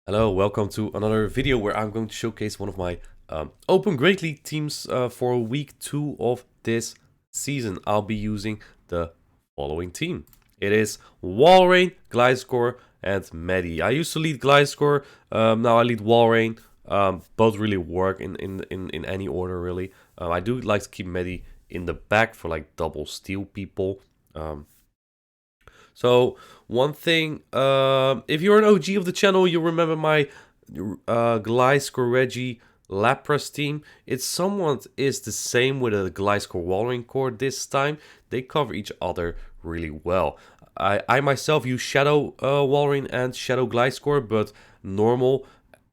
Hello, welcome to another video where I'm going to showcase one of my Open Great League teams for week 2 of this season. I'll be using the following team. It is Walrein, Gliscor, and Medi. I used to lead Gliscor, now I lead Walrein. Both really work in any order, really. I do like to keep Medi in the back for like double steal people. So one thing, if you're an OG of the channel, you'll remember my Gliscor Reggie Lapras team. It somewhat is the same with a Gliscor Walrein core this time. They cover each other really well. I myself use Shadow Walrein and Shadow Gliscor, but normal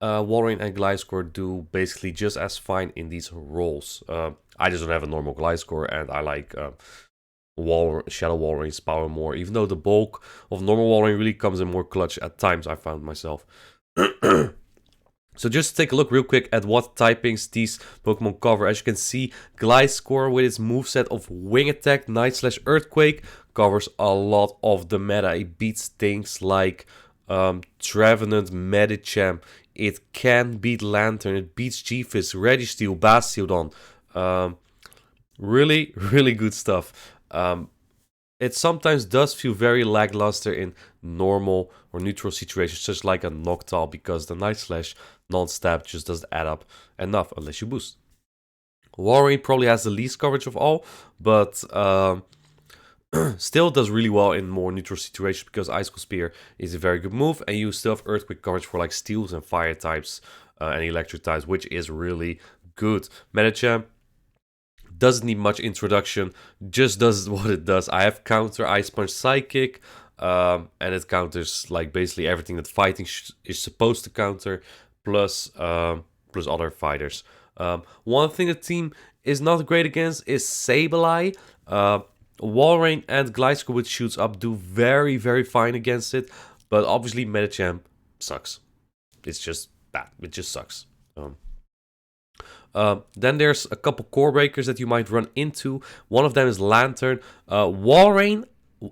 Walrein and Gliscor do basically just as fine in these roles. I just don't have a normal Gliscor, and I like Shadow Walrein's power more, even though the bulk of normal Walrein really comes in more clutch at times, I found myself. So just take a look real quick at what typings these Pokemon cover. As you can see, Gliscor with its moveset of Wing Attack, Night Slash, Earthquake covers a lot of the meta. It beats things like Trevenant, Medicham. It can beat Lantern, it beats G-Fizz, Registeel, Bastiodon. Really good stuff. It sometimes does feel very lackluster in normal or neutral situations, just like a Noctowl, because the Night Slash non-stab just doesn't add up enough unless you boost. Walrein probably has the least coverage of all, but still does really well in more neutral situations because Icicle Spear is a very good move, and you still have Earthquake coverage for like Steels and Fire types and Electric types, which is really good. Medicham doesn't need much introduction, just does what it does. I have counter Ice Punch Psychic, and it counters like basically everything that fighting is supposed to counter, plus other fighters. One thing the team is not great against is Sableye. Walrein and Gliscor with Shoots Up do very fine against it, but obviously Medicham sucks. It's just bad. It just sucks. Then there's a couple core breakers that you might run into. One of them is Lantern. Walrein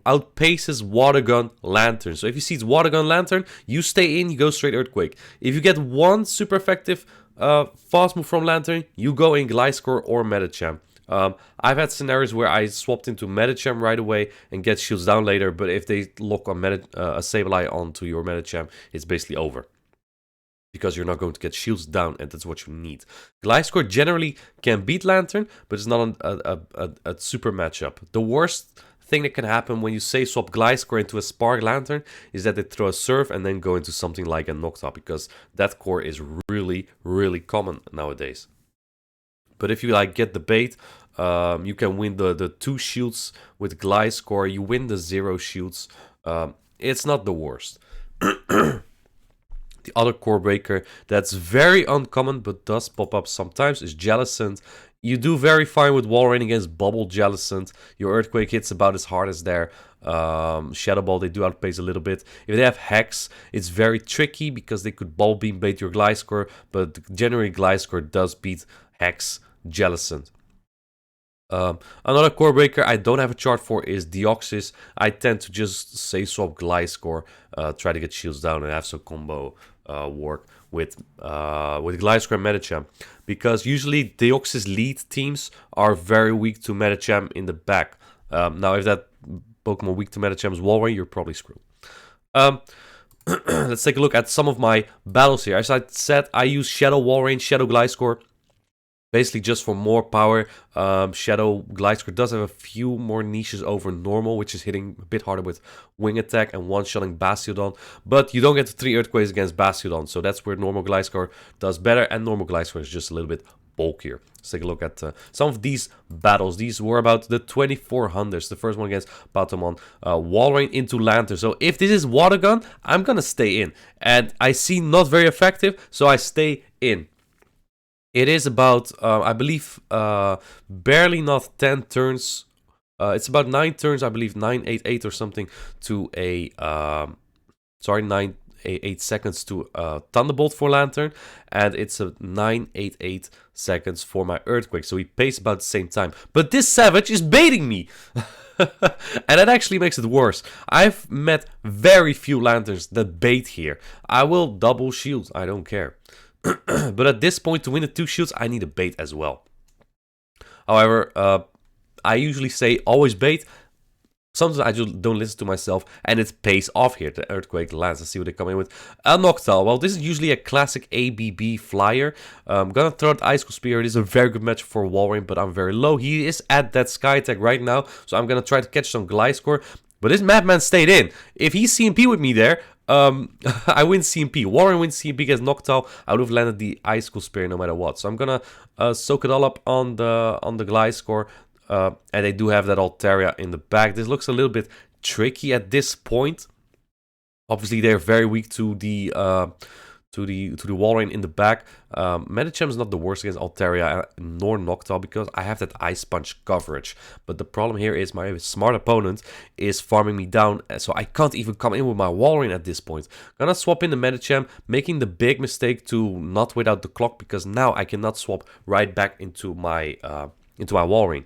outpaces Water Gun Lantern. So if you see it's Water Gun Lantern, you stay in, you go straight Earthquake. If you get one super effective fast move from Lantern, you go in Gliscor or Medicham. I've had scenarios where I swapped into Medicham right away and get shields down later, but if they lock on a Sableye onto your Medicham, it's basically over, because you're not going to get shields down, and that's what you need. Gliscor generally can beat Lantern, but it's not a super matchup. The worst thing that can happen when you say swap Gliscor into a Spark Lantern is that they throw a Surf and then go into something like a Noctowl, because that core is really common nowadays. But if you like get the bait, you can win the 2 shields with Gliscor, you win the 0 shields. It's not the worst. The other core breaker that's very uncommon but does pop up sometimes is Jellicent. You do very fine with Walrein against Bubble Jellicent. Your Earthquake hits about as hard as their Shadow Ball. They do outpace a little bit. If they have Hex, it's very tricky because they could Ball Beam bait your Gliscor, but generally Gliscor does beat Hex Jellicent. Another core breaker I don't have a chart for is Deoxys. I tend to just say swap Gliscor, try to get shields down and have some combo work with Gliscor and Medicham, because usually Deoxys lead teams are very weak to Medicham in the back. Now if that Pokemon weak to Medicham is Walrein, you're probably screwed. Let's take a look at some of my battles here. As I said, I use Shadow Walrein, Shadow Gliscor, basically just for more power. Shadow Gliscor does have a few more niches over normal, which is hitting a bit harder with Wing Attack and one-shotting Bastiodon. But you don't get the 3 Earthquakes against Bastiodon, so that's where normal Gliscor does better, and normal Gliscor is just a little bit bulkier. Let's take a look at some of these battles. These were about the 2400s. The first one against Patamon. Walrein into Lantern. So if this is Water Gun, I'm gonna stay in. And I see not very effective, so I stay in. It is about, I believe, barely not 10 turns. It's about 9 turns, I believe, 988 or something to a, 988 seconds to a Thunderbolt for Lantern, and it's a 988 seconds for my Earthquake. So we pace about the same time. But this savage is baiting me. And that actually makes it worse. I've met very few lanterns that bait here. I will double shield, I don't care. But at this point, to win the 2 shields, I need a bait as well. However, I usually say always bait. Sometimes I just don't listen to myself, and it pays off here. The Earthquake lands. Let's see what they come in with. A Noctowl. Well, this is usually a classic ABB flyer. I'm gonna throw out Icicle Spear. It is a very good match for Walrein, but I'm very low. He is at that Sky Attack right now, so I'm gonna try to catch some Gliscor. But this Madman stayed in. If he's CMP with me there, I win CMP. Walrein wins CMP against Noctowl. I would have landed the Icicle Spear no matter what. So I'm gonna soak it all up on the Gliscor. And they do have that Altaria in the back. This looks a little bit tricky at this point. Obviously, they're very weak to the Walrein in the back. Medicham is not the worst against Altaria nor Noctowl because I have that Ice Punch coverage. But the problem here is my smart opponent is farming me down, so I can't even come in with my Walrein at this point. Gonna swap in the Medicham, making the big mistake to not wait out the clock because now I cannot swap right back into my Walrein.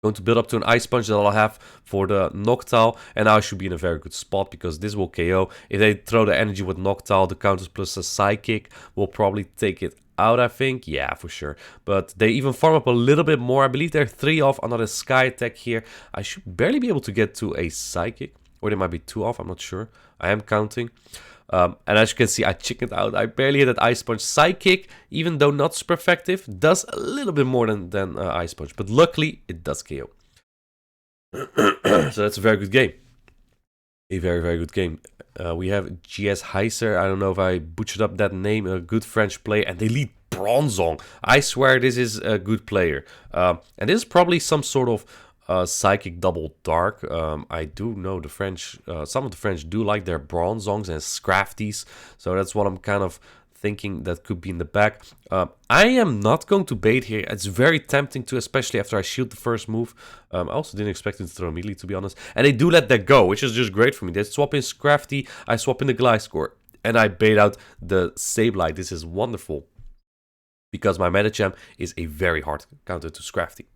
Going to build up to an Ice Punch that I'll have for the Noctowl, and now I should be in a very good spot because this will KO. If they throw the energy with Noctowl, the counters plus a Psychic will probably take it out, I think. Yeah, for sure. But they even farm up a little bit more. I believe they're 3 off another Sky Attack here. I should barely be able to get to a Psychic, or they might be 2 off, I'm not sure. I am counting. And as you can see, I chickened out. I barely hit that Ice Punch. Psychic, even though not super effective, does a little bit more than Ice Punch. But luckily, it does KO. So that's a very good game. A very, very good game. We have GS Heiser. I don't know if I butchered up that name. A good French player. And they lead Bronzong. I swear this is a good player. And this is probably some sort of Psychic Double Dark. I do know the French, some of the French do like their Bronzongs and Scrafties, so that's what I'm kind of thinking that could be in the back. I am not going to bait here. It's very tempting to, especially after I shield the first move. I also didn't expect it to throw immediately, to be honest. And they do let that go, which is just great for me. They swap in Scrafty, I swap in the Gliscor, and I bait out the Sableye. This is wonderful, because my Medicham is a very hard counter to Scrafty.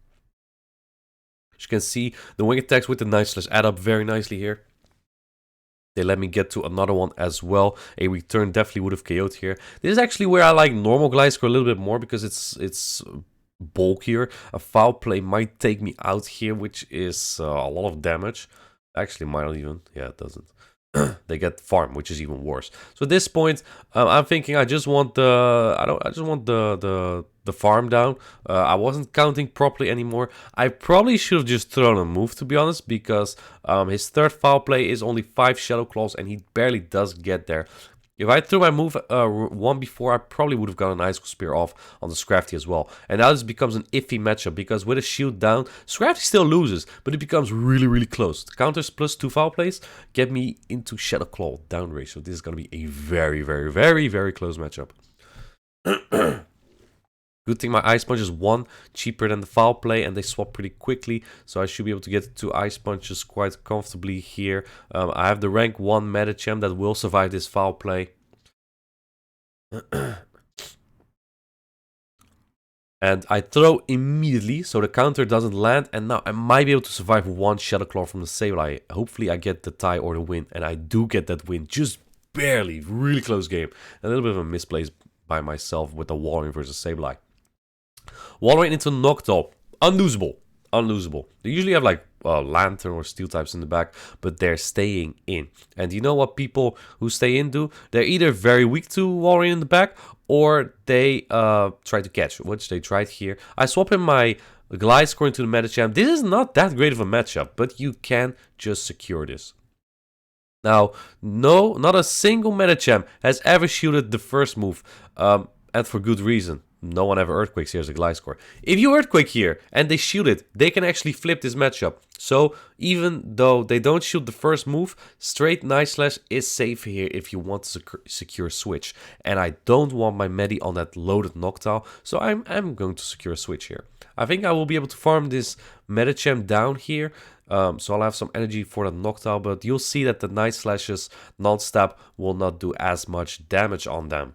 As you can see, the wing attacks with the Night Slash add up very nicely here. They let me get to another one as well. A return definitely would have KO'd here. This is actually where I like normal Gliscor a little bit more because it's bulkier. A foul play might take me out here, which is a lot of damage. Actually, might not even. Yeah, it doesn't. They get farm, which is even worse. So at this point, I'm thinking I just want the farm down. I wasn't counting properly anymore. I probably should have just thrown a move, to be honest, because his third foul play is only 5 Shadow Claws and he barely does get there. If I threw my move one before, I probably would have gotten an Icicle Spear off on the Scrafty as well. And now this becomes an iffy matchup because with a shield down, Scrafty still loses, but it becomes really, really close. The counters plus 2 foul plays get me into Shadow Claw down range. So this is going to be a very, very, very, very close matchup. Good thing my Ice Punch is 1 cheaper than the foul play and they swap pretty quickly. So I should be able to get 2 Ice Punches quite comfortably here. I have the rank 1 Medicham that will survive this foul play. And I throw immediately so the counter doesn't land. And now I might be able to survive 1 Shadow Claw from the Sableye. Hopefully I get the tie or the win. And I do get that win. Just barely. Really close game. A little bit of a misplace by myself with the Walrein versus Sableye. Walrein into Noctowl. Unlosable. Unlosable. They usually have like Lantern or Steel types in the back, but they're staying in. And you know what people who stay in do? They're either very weak to Walrein in the back, or they try to catch, which they tried here. I swap in my Gliscor into the Medicham. This is not that great of a matchup, but you can just secure this. Now, no, not a single Medicham has ever shielded the first move, and for good reason. No one ever Earthquakes here as a Gliscor. If you Earthquake here and they shield it, they can actually flip this matchup. So even though they don't shield the first move, straight Night Slash is safe here if you want to secure switch. And I don't want my Medi on that loaded Noctowl, so I'm going to secure a switch here. I think I will be able to farm this Medicham down here. So I'll have some energy for the Noctowl, but you'll see that the Night Slashes non-stop will not do as much damage on them.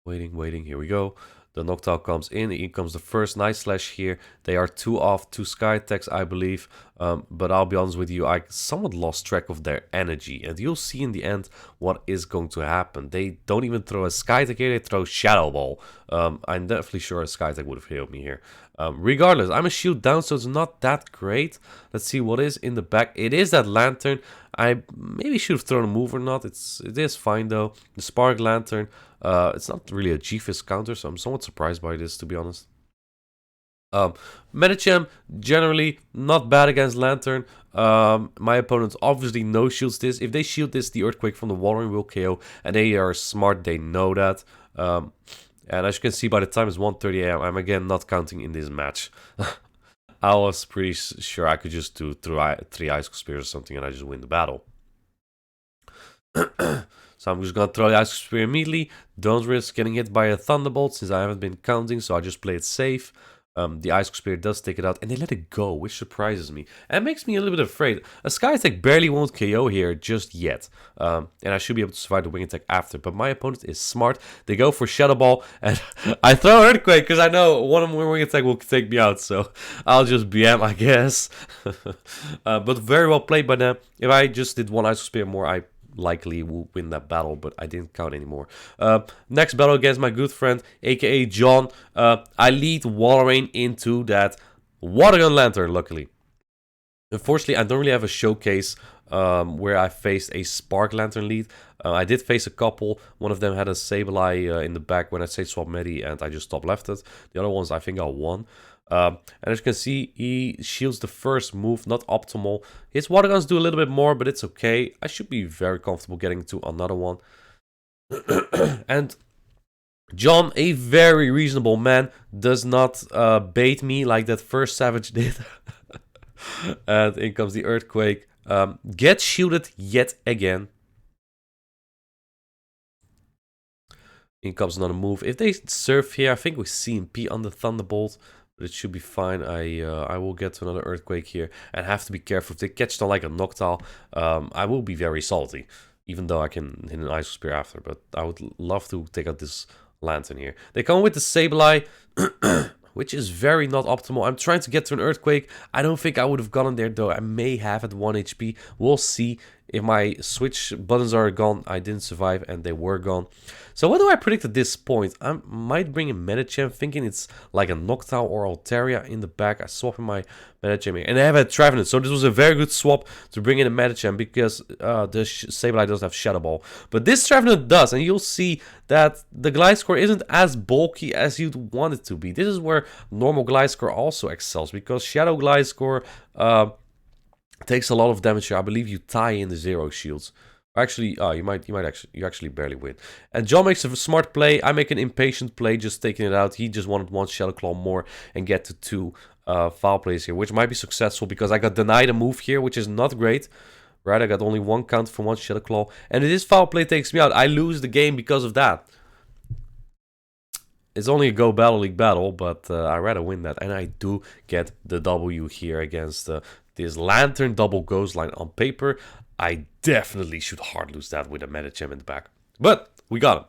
Waiting, here we go. The Noctowl comes in comes the first Night Slash here. They are 2 off, 2 Sky attacks, I believe. But I'll be honest with you, I somewhat lost track of their energy. And you'll see in the end what is going to happen. They don't even throw a Sky attack here, they throw Shadow Ball. I'm definitely sure a Sky attack would have healed me here. Regardless, I'm a shield down, so it's not that great. Let's see what is in the back. It is that Lantern. I maybe should have thrown a move or not. It is fine though. The Spark Lantern. It's not really a G-Fist counter, so I'm somewhat surprised by this, to be honest. Medicham, generally not bad against Lantern. My opponents obviously no shields this. If they shield this, the Earthquake from the Walrein will KO, and they are smart, they know that. And as you can see, by the time it's 1:30 AM, I'm again not counting in this match. I was pretty sure I could just do 3 Ice Spears or something and I just win the battle. So I'm just gonna throw the Ice Spear immediately. Don't risk getting hit by a Thunderbolt since I haven't been counting, so I just play it safe. The Ice Spear does take it out, and they let it go, which surprises me. And makes me a little bit afraid. A Sky Attack barely won't KO here just yet. And I should be able to survive the Wing Attack after. But my opponent is smart. They go for Shadow Ball, and I throw Earthquake, because I know one of my Wing Attack will take me out. So I'll just BM, I guess. But very well played by them. If I just did 1 Ice Spear more, I likely will win that battle, but I didn't count anymore. Next battle against my good friend, aka John. I lead Walrein into that Water Gun Lantern, luckily. Unfortunately, I don't really have a showcase where I faced a Spark Lantern lead. I did face a couple. One of them had a Sableye in the back when I say swap Medi, and I just top left it. The other ones, I think I won. And as you can see, he shields the first move, not optimal. His water guns do a little bit more, but it's okay. I should be very comfortable getting to another one. And John, a very reasonable man, does not bait me like that first Savage did. And in comes the Earthquake. Gets shielded yet again. In comes another move. If they surf here, I think we CMP on the Thunderbolt. But it should be fine. I will get to another Earthquake here. And have to be careful. If they catch them like a Noctowl, I will be very salty. Even though I can hit an Ice Spear after. But I would love to take out this Lantern here. They come with the Sableye, which is very not optimal. I'm trying to get to an Earthquake. I don't think I would have gotten there, though. I may have at 1 HP. We'll see. If my switch buttons are gone, I didn't survive, and they were gone. So what do I predict at this point? I might bring in Medicham, thinking it's like a Noctowl or Altaria in the back. I swap in my Medicham here. And I have a Trevenant, so this was a very good swap to bring in a Medicham, because the Sableye doesn't have Shadow Ball. But this Trevenant does, and you'll see that the Gliscor isn't as bulky as you'd want it to be. This is where normal Gliscor also excels, because Shadow Gliscor takes a lot of damage here. I believe you tie in the 0 shields. Actually, you actually barely win. And John makes a smart play. I make an impatient play, just taking it out. He just wanted 1 Shadow Claw more and get to 2 foul plays here, which might be successful because I got denied a move here, which is not great. Right, I got only 1 count from 1 Shadow Claw, and this foul play takes me out. I lose the game because of that. It's only a Go Battle League battle, but I'd rather win that, and I do get the W here against this Lantern double Ghost line. On paper, I definitely should hard lose that with a Medicham in the back. But we got him.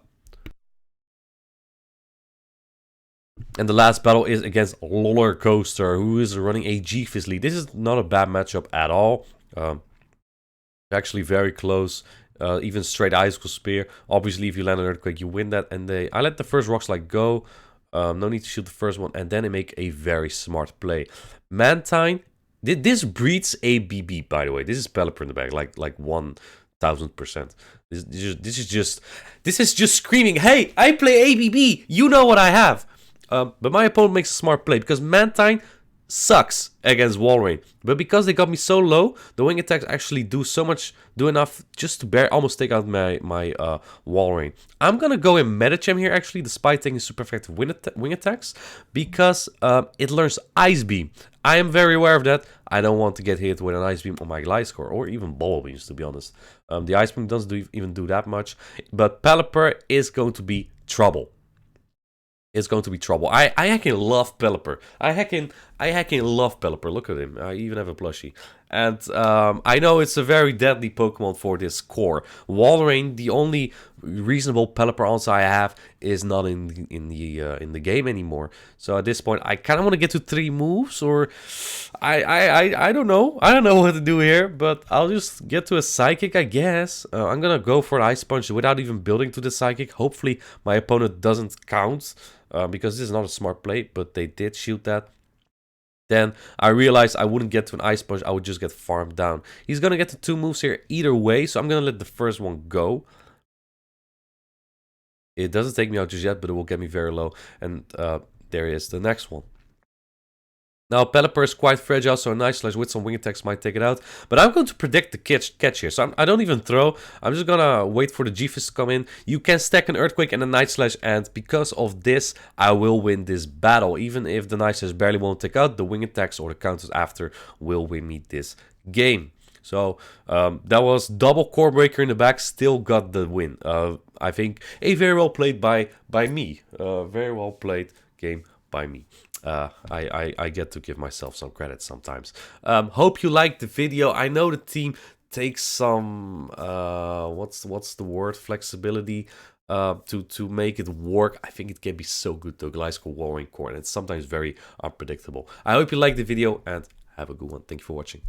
And the last battle is against Roller Coaster, who is running a G-Fizz lead. This is not a bad matchup at all. Actually very close. Even straight Icicle Spear. Obviously, if you land an Earthquake, you win that. And I let the first Rock Slide go. No need to shoot the first one. And then they make a very smart play. Mantine. This breeds ABB, by the way. This is Pelipper in the back, like 1000%. This is just screaming, hey, I play ABB. You know what I have. But my opponent makes a smart play because Mantine sucks against Walrein. But because they got me so low, the wing attacks actually do enough just to almost take out my Walrein. I'm gonna go in Medicham here actually, despite taking super effective wing attacks, because it learns Ice Beam. I am very aware of that. I don't want to get hit with an Ice Beam on my Gliscor, or even Bubble Beams, to be honest. The Ice Beam doesn't even do that much, but Pelipper is going to be trouble. It's going to be trouble. I heckin' love Pelipper. I heckin' love Pelipper. Look at him. I even have a plushie. And I know it's a very deadly Pokemon for this core. Walrein, the only reasonable Pelipper answer I have, is not in the game anymore. So at this point, I kind of want to get to 3 moves, or I don't know. I don't know what to do here, but I'll just get to a Psychic, I guess. I'm gonna go for an Ice Punch without even building to the Psychic. Hopefully, my opponent doesn't count, because this is not a smart play, but they did shoot that. Then I realized I wouldn't get to an Ice Punch, I would just get farmed down. He's gonna get to 2 moves here either way, so I'm gonna let the first one go. It doesn't take me out just yet, but it will get me very low. And there is the next one. Now, Pelipper is quite fragile, so a Night Slash with some wing attacks might take it out. But I'm going to predict the catch here. So I don't even throw. I'm just going to wait for the G-Fist to come in. You can stack an Earthquake and a Night Slash, and because of this, I will win this battle. Even if the Night Slash barely won't take out, the wing attacks or the counters after will win me this game. So that was double Core Breaker in the back, still got the win. I think a very well played by me. Very well played game by me. I get to give myself some credit sometimes. Hope you liked the video. I know the team takes some what's the word, flexibility to make it work. I think it can be so good though. Gliscor, Walrein core, and it's sometimes very unpredictable. I hope you liked the video and have a good one. Thank you for watching.